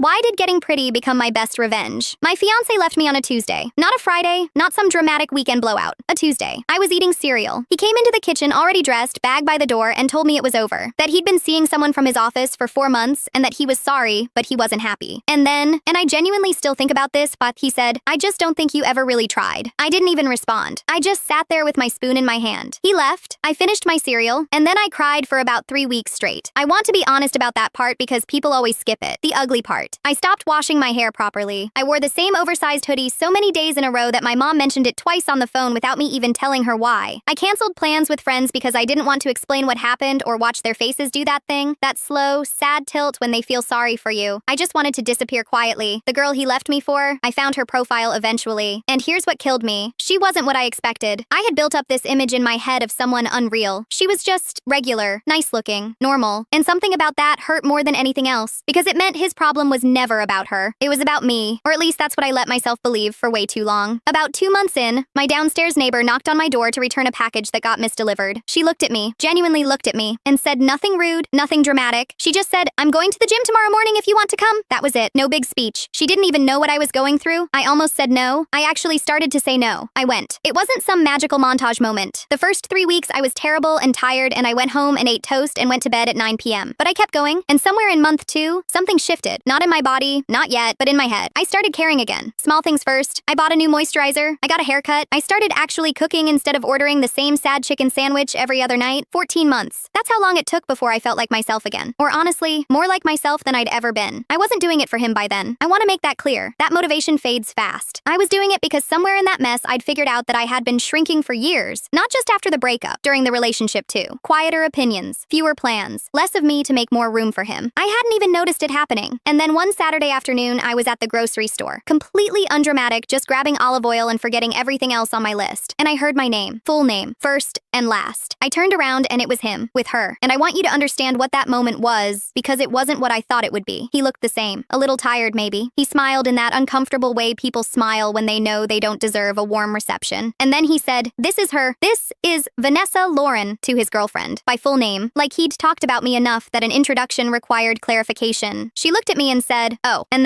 Why did getting pretty become my best revenge? My fiancé left me on a Tuesday. Not a Friday, not some dramatic weekend blowout. A Tuesday. I was eating cereal. He came into the kitchen already dressed, bag by the door, and told me it was over. That he'd been seeing someone from his office for 4 months, and that he was sorry, but he wasn't happy. And I genuinely still think about this, but he said, "I just don't think you ever really tried." I didn't even respond. I just sat there with my spoon in my hand. He left. I finished my cereal, and then I cried for about 3 weeks straight. I want to be honest about that part because people always skip it. The ugly part. I stopped washing my hair properly. I wore the same oversized hoodie so many days in a row that my mom mentioned it twice on the phone without me even telling her why. I canceled plans with friends because I didn't want to explain what happened or watch their faces do that thing. That slow, sad tilt when they feel sorry for you. I just wanted to disappear quietly. The girl he left me for, I found her profile eventually. And here's what killed me. She wasn't what I expected. I had built up this image in my head of someone unreal. She was just regular, nice looking, normal. And something about that hurt more than anything else because it meant his problem was never about her. It was about me, or at least that's what I let myself believe for way too long. About 2 months in, my downstairs neighbor knocked on my door to return a package that got misdelivered. She looked at me, genuinely looked at me, and said nothing rude, nothing dramatic. She just said, "I'm going to the gym tomorrow morning if you want to come." That was it. No big speech. She didn't even know what I was going through. I almost said no. I actually started to say no. I went. It wasn't some magical montage moment. The first 3 weeks I was terrible and tired, and I went home and ate toast and went to bed at 9 p.m. But I kept going, and somewhere in month 2, something shifted. Not in my body, not yet, but in my head. I started caring again. Small things first. I bought a new moisturizer. I got a haircut. I started actually cooking instead of ordering the same sad chicken sandwich every other night. 14 months. That's how long it took before I felt like myself again. Or honestly, more like myself than I'd ever been. I wasn't doing it for him by then. I want to make that clear. That motivation fades fast. I was doing it because somewhere in that mess I'd figured out that I had been shrinking for years. Not just after the breakup, during the relationship too. Quieter opinions, fewer plans, less of me to make more room for him. I hadn't even noticed it happening. And then one Saturday afternoon, I was at the grocery store. Completely undramatic, just grabbing olive oil and forgetting everything else on my list. And I heard my name. Full name. First and last. I turned around and it was him. With her. And I want you to understand what that moment was, because it wasn't what I thought it would be. He looked the same. A little tired maybe. He smiled in that uncomfortable way people smile when they know they don't deserve a warm reception. And then he said, "This is her. This is Vanessa Lauren," to his girlfriend. By full name. Like he'd talked about me enough that an introduction required clarification. She looked at me and said, "Oh," and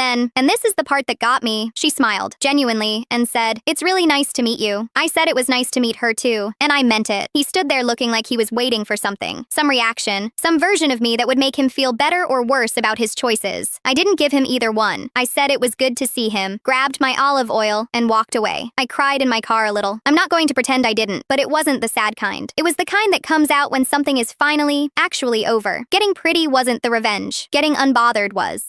this is the part that got me. She smiled, genuinely, and said, "It's really nice to meet you." I said it was nice to meet her too, and I meant it. He stood there looking like he was waiting for something. Some reaction. Some version of me that would make him feel better or worse about his choices. I didn't give him either one. I said it was good to see him, grabbed my olive oil, and walked away. I cried in my car a little. I'm not going to pretend I didn't, but it wasn't the sad kind. It was the kind that comes out when something is finally, actually over. Getting pretty wasn't the revenge. Getting unbothered was.